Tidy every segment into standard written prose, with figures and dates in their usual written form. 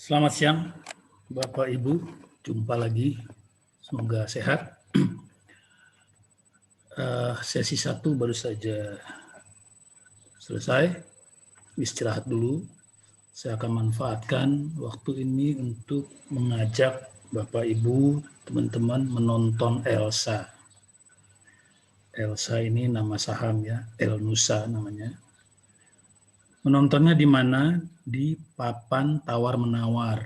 Selamat siang, Bapak Ibu. Jumpa lagi. Semoga sehat. Sesi 1 baru saja selesai. Istirahat dulu. Saya akan manfaatkan waktu ini untuk mengajak Bapak Ibu, teman-teman menonton Elsa. Elsa ini nama saham ya, Elnusa namanya. Menontonnya di mana? Di papan tawar-menawar.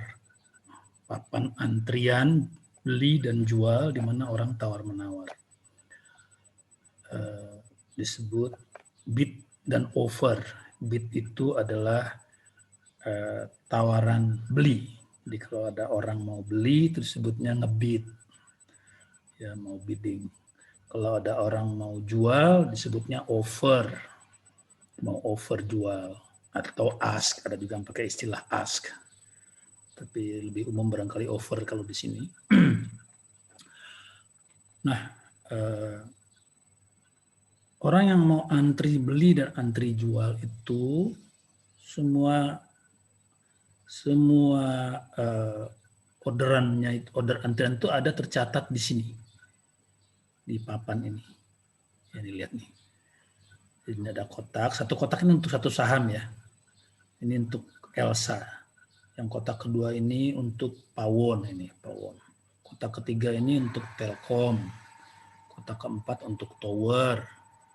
Papan antrian beli dan jual di mana orang tawar-menawar. Disebut bid dan offer. Bid itu adalah tawaran beli. Jadi kalau ada orang mau beli itu disebutnya ngebid. Ya, mau bidding. Kalau ada orang mau jual disebutnya offer. Mau offer jual atau ask, ada juga yang pakai istilah ask. Tapi lebih umum barangkali offer kalau di sini. Nah, orang yang mau antri beli dan antri jual itu semua orderannya, order antrian itu ada tercatat di sini, di papan ini. Yang dilihat nih. Ini ada kotak, satu kotak ini untuk satu saham ya. Ini untuk Elsa. Yang kotak kedua ini untuk Pawon ini, Pawon. Kotak ketiga ini untuk Telkom. Kotak keempat untuk Tower.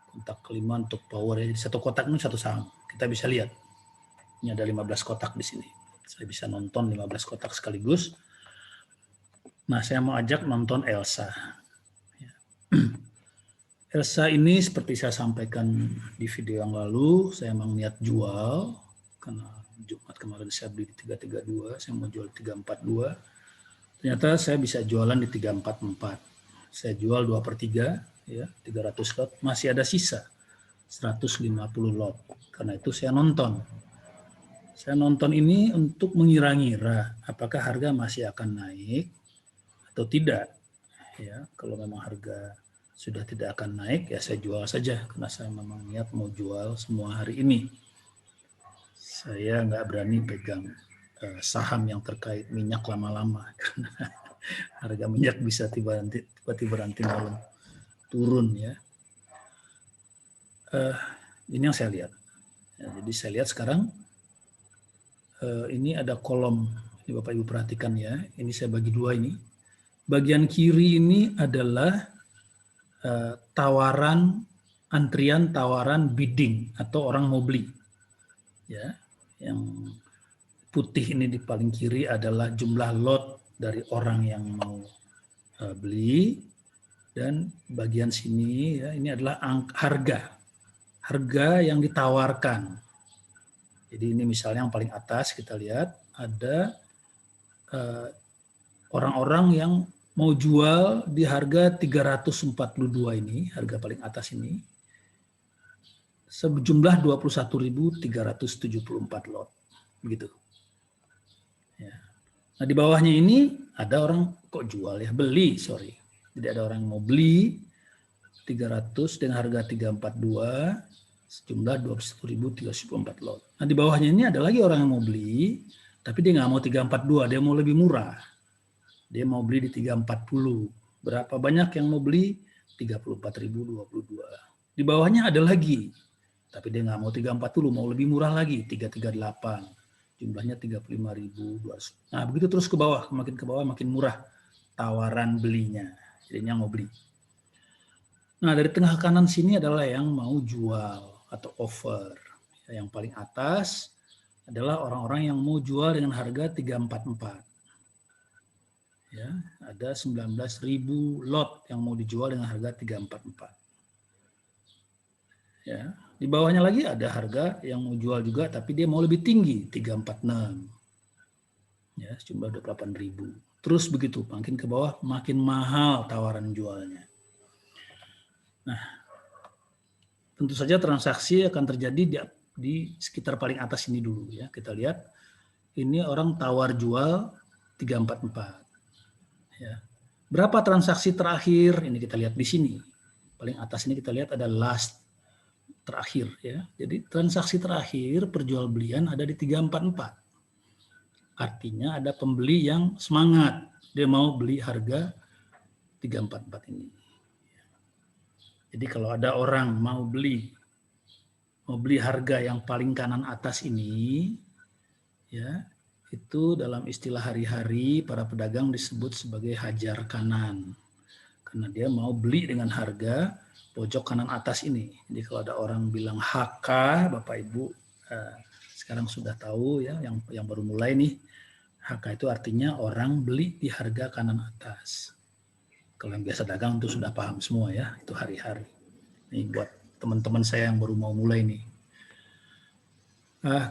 Kotak kelima untuk Power. Jadi satu kotak ini satu saham. Kita bisa lihat. Ini ada 15 kotak di sini. Saya bisa nonton 15 kotak sekaligus. Nah, saya mau ajak nonton Elsa. Elsa ini seperti saya sampaikan di video yang lalu, saya memang niat jual. Karena Jumat kemarin saya beli di 332, saya mau jual di 342. Ternyata saya bisa jualan di 344. Saya jual 2/3, ya, 300 lot. Masih ada sisa 150 lot. Karena itu saya nonton. Saya nonton ini untuk mengira-ngira apakah harga masih akan naik atau tidak. Ya, kalau memang harga sudah tidak akan naik, ya saya jual saja karena saya memang niat mau jual semua hari ini. Saya nggak berani pegang saham yang terkait minyak lama-lama karena harga minyak bisa tiba-tiba nanti malam turun ya. Ini yang saya lihat. Ya, jadi saya lihat sekarang ini ada kolom. Ini Bapak Ibu perhatikan ya. Ini saya bagi dua ini. Bagian kiri ini adalah tawaran, antrian tawaran bidding atau orang mau beli. Ya, yang putih ini di paling kiri adalah jumlah lot dari orang yang mau beli, dan bagian sini ya ini adalah harga yang ditawarkan. Jadi ini misalnya yang paling atas kita lihat ada orang-orang yang mau jual di harga 342 ini, harga paling atas ini, sejumlah 21.374 lot. Begitu. Ya. Nah di bawahnya ini ada orang kok jual ya, beli, sorry. Jadi ada orang yang mau beli 300 dengan harga 342, sejumlah 21.374 lot. Nah di bawahnya ini ada lagi orang yang mau beli, tapi dia nggak mau 342, dia mau lebih murah. Dia mau beli di 340. Berapa banyak yang mau beli? 34.022. Di bawahnya ada lagi. Tapi dia nggak mau 340, mau lebih murah lagi, 338. Jumlahnya 35.200. Nah, begitu terus ke bawah, makin ke bawah makin murah tawaran belinya. Jadinya mau beli. Nah, dari tengah kanan sini adalah yang mau jual atau offer. Yang paling atas adalah orang-orang yang mau jual dengan harga 344. Ya, ada 19.000 lot yang mau dijual dengan harga 344. Ya, di bawahnya lagi ada harga yang mau jual juga tapi dia mau lebih tinggi, 346. Ya, jumlah 28.000. Terus begitu, makin ke bawah makin mahal tawaran jualnya. Nah, tentu saja transaksi akan terjadi di sekitar paling atas ini dulu ya. Kita lihat ini orang tawar jual 344. Ya. Berapa transaksi terakhir? Ini kita lihat di sini. Paling atas ini kita lihat ada last, terakhir ya. Jadi transaksi terakhir perjualbelian ada di 344. artinya ada pembeli yang semangat, dia mau beli harga 344 ini. Jadi kalau ada orang mau beli harga yang paling kanan atas ini, ya, itu dalam istilah hari-hari para pedagang disebut sebagai hajar kanan. Karena dia mau beli dengan harga pojok kanan atas ini. Jadi kalau ada orang bilang HK, Bapak Ibu sekarang sudah tahu ya, yang baru mulai nih, HK itu artinya orang beli di harga kanan atas. Kalau yang biasa dagang itu sudah paham semua ya, itu hari-hari. Ini buat teman-teman saya yang baru mau mulai nih.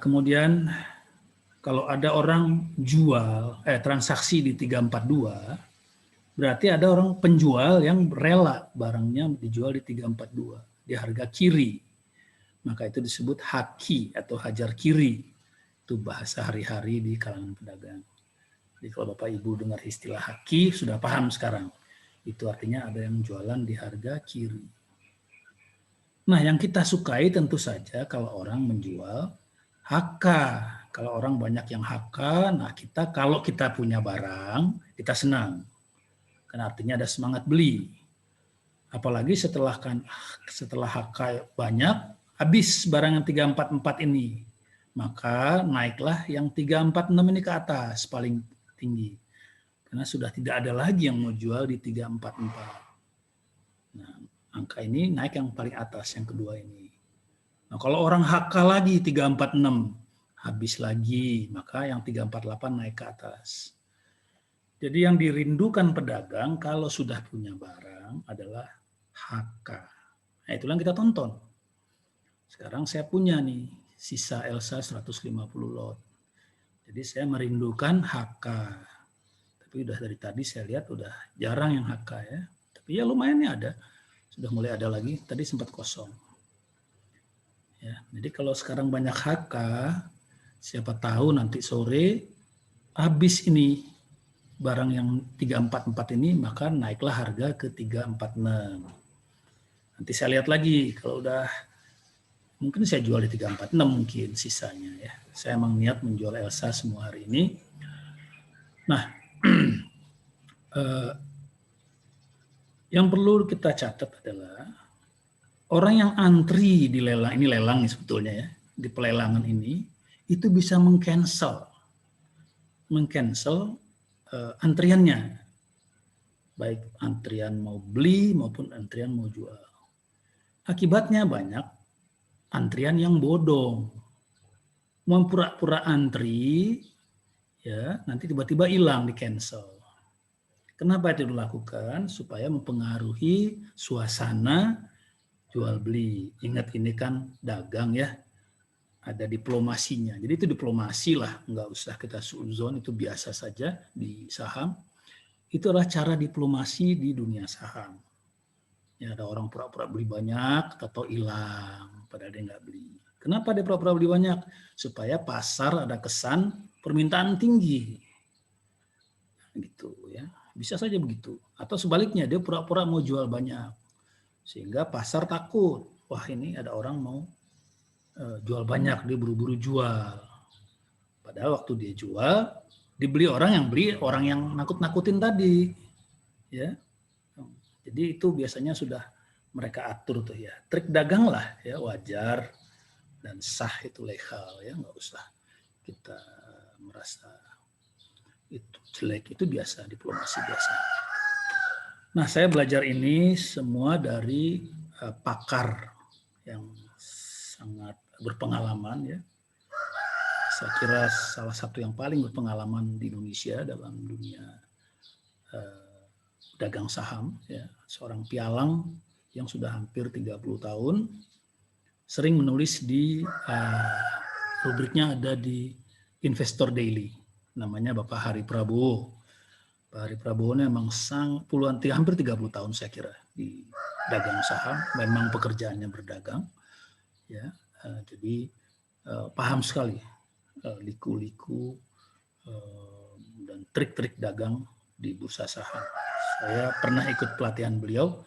Kemudian kalau ada orang jual, transaksi di 342, berarti ada orang penjual yang rela barangnya dijual di 342, di harga kiri. Maka itu disebut haki atau hajar kiri. Itu bahasa hari-hari di kalangan pedagang. Jadi kalau Bapak Ibu dengar istilah haki, sudah paham sekarang. Itu artinya ada yang jualan di harga kiri. Nah, yang kita sukai tentu saja kalau orang menjual HK. Kalau orang banyak yang HK, nah kalau kita punya barang, kita senang. Karena artinya ada semangat beli. Apalagi setelah HK banyak, habis barang yang 344 ini. Maka naiklah yang 346 ini ke atas, paling tinggi. Karena sudah tidak ada lagi yang mau jual di 344. Nah, angka ini naik yang paling atas, yang kedua ini. Nah, kalau orang HK lagi 346, habis lagi, maka yang 348 naik ke atas. Jadi yang dirindukan pedagang kalau sudah punya barang adalah HK. Nah, itulah yang kita tonton. Sekarang saya punya nih, sisa Elsa 150 lot. Jadi saya merindukan HK. Tapi udah dari tadi saya lihat udah jarang yang HK ya. Tapi ya lumayan nih ada. Sudah mulai ada lagi, tadi sempat kosong. Ya, jadi kalau sekarang banyak HK, siapa tahu nanti sore habis ini barang yang 344 ini, maka naiklah harga ke 346. Nanti saya lihat lagi kalau udah mungkin saya jual di 346 mungkin sisanya ya. Saya emang niat menjual Elsa semua hari ini. Nah, yang perlu kita catat adalah orang yang antri di lelang, ini lelang nih sebetulnya ya, di pelelangan ini, itu bisa mengcancel antriannya. Baik antrian mau beli maupun antrian mau jual. Akibatnya banyak antrian yang bodong. Mau pura-pura antri, ya nanti tiba-tiba hilang, di cancel. Kenapa itu dilakukan? Supaya mempengaruhi suasana jual beli. Ingat ini kan dagang ya, ada diplomasinya. Jadi itu diplomasi lah, nggak usah kita suuzon, itu biasa saja di saham. Itu adalah cara diplomasi di dunia saham. Ya, ada orang pura-pura beli banyak atau hilang, padahal dia nggak beli. Kenapa dia pura-pura beli banyak? Supaya pasar ada kesan permintaan tinggi. Gitu ya. Bisa saja begitu. Atau sebaliknya, dia pura-pura mau jual banyak. Sehingga pasar takut. Wah, ini ada orang mau jual banyak, dia buru-buru jual. Padahal waktu dia jual, dibeli orang yang nakut-nakutin tadi. Ya. Jadi itu biasanya sudah mereka atur tuh ya. Trik dagang lah ya, wajar dan sah, itu legal ya, nggak usah kita merasa itu jelek, itu biasa, diplomasi biasa. Nah, saya belajar ini semua dari pakar yang sangat berpengalaman ya. Saya kira salah satu yang paling berpengalaman di Indonesia dalam dunia dagang saham ya, seorang pialang yang sudah hampir 30 tahun, sering menulis di rubriknya ada di Investor Daily, namanya Bapak Hari Prabowo. Pak Hari Prabowo ini memang hampir 30 tahun saya kira di dagang saham, memang pekerjaannya berdagang ya. Jadi paham sekali liku-liku dan trik-trik dagang di bursa saham. Saya pernah ikut pelatihan beliau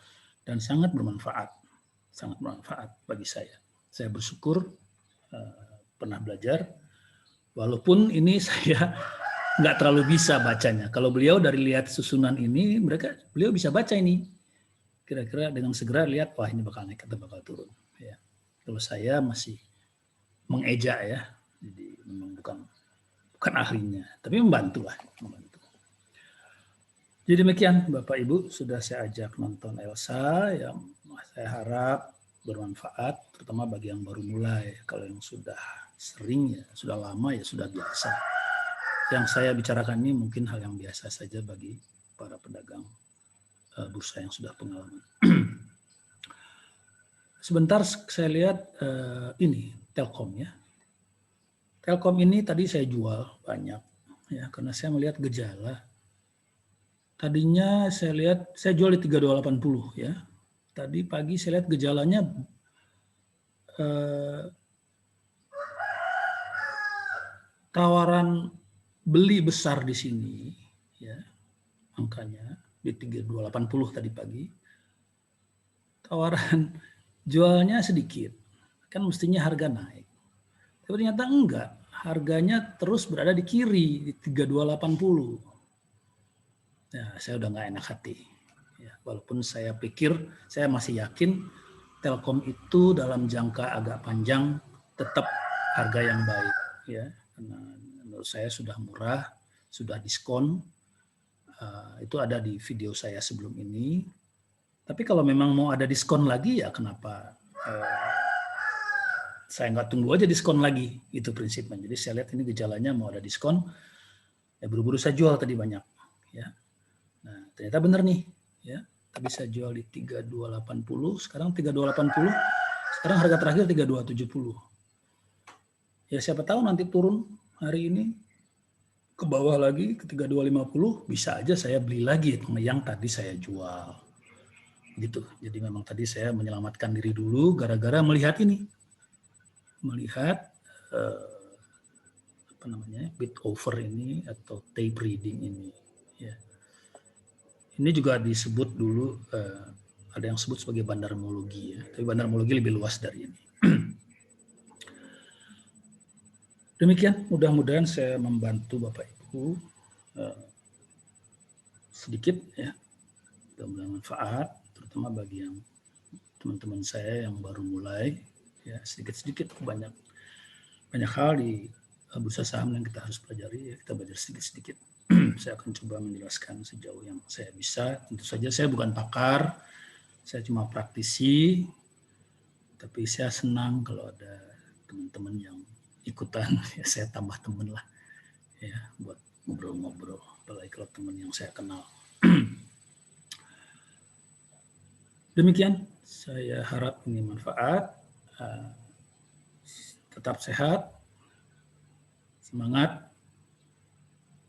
dan sangat bermanfaat bagi saya. Saya bersyukur pernah belajar, walaupun ini saya nggak terlalu bisa bacanya. Kalau beliau dari lihat susunan ini, beliau bisa baca ini. Kira-kira dengan segera lihat, wah ini bakal naik atau bakal turun. Ya. Kalau saya masih mengeja ya, jadi memang bukan ahlinya, tapi membantu lah. Jadi demikian Bapak Ibu, sudah saya ajak nonton Elsa, yang saya harap bermanfaat, terutama bagi yang baru mulai. Kalau yang sudah sering ya, sudah lama ya sudah biasa. Yang saya bicarakan ini mungkin hal yang biasa saja bagi para pedagang bursa yang sudah pengalaman. Sebentar saya lihat ini Telkom ya. Telkom ini tadi saya jual banyak ya karena saya melihat gejala. Tadinya saya lihat saya jual di 3280 ya. Tadi pagi saya lihat gejalanya tawaran beli besar di sini ya. Angkanya di 3280 tadi pagi. Tawaran jualnya sedikit, kan mestinya harga naik. Tapi ternyata enggak, harganya terus berada di kiri, di 3280. Ya, saya udah nggak enak hati. Ya, walaupun saya pikir, saya masih yakin Telkom itu dalam jangka agak panjang tetap harga yang baik. Ya, karena menurut saya sudah murah, sudah diskon. Itu ada di video saya sebelum ini. Tapi kalau memang mau ada diskon lagi ya kenapa saya nggak tunggu aja diskon lagi, itu prinsipnya. Jadi saya lihat ini gejalanya mau ada diskon, ya buru-buru saya jual tadi banyak. Ya. Nah ternyata benar nih, ya tadi saya jual di 3280, sekarang 3280, sekarang harga terakhir 3270. Ya siapa tahu nanti turun hari ini ke bawah lagi ke 3250, bisa aja saya beli lagi yang tadi saya jual. Gitu. Jadi memang tadi saya menyelamatkan diri dulu gara-gara melihat ini, melihat apa namanya bid over ini atau tape reading ini. Ya. Ini juga disebut dulu ada yang sebut sebagai bandarmologi ya, tapi bandarmologi lebih luas dari ini. Demikian, mudah-mudahan saya membantu Bapak Ibu sedikit ya, mudah-mudahan manfaat, terutama bagi yang teman-teman saya yang baru mulai ya, sedikit-sedikit banyak hal di bursa saham yang kita harus pelajari ya, kita belajar sedikit-sedikit. Saya akan coba menjelaskan sejauh yang saya bisa. Tentu saja saya bukan pakar, saya cuma praktisi, tapi saya senang kalau ada teman-teman yang ikutan, ya saya tambah teman lah ya buat ngobrol-ngobrol, apalagi kalau teman yang saya kenal. Demikian, saya harap ini manfaat. Tetap sehat, semangat,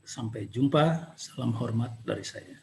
sampai jumpa, salam hormat dari saya.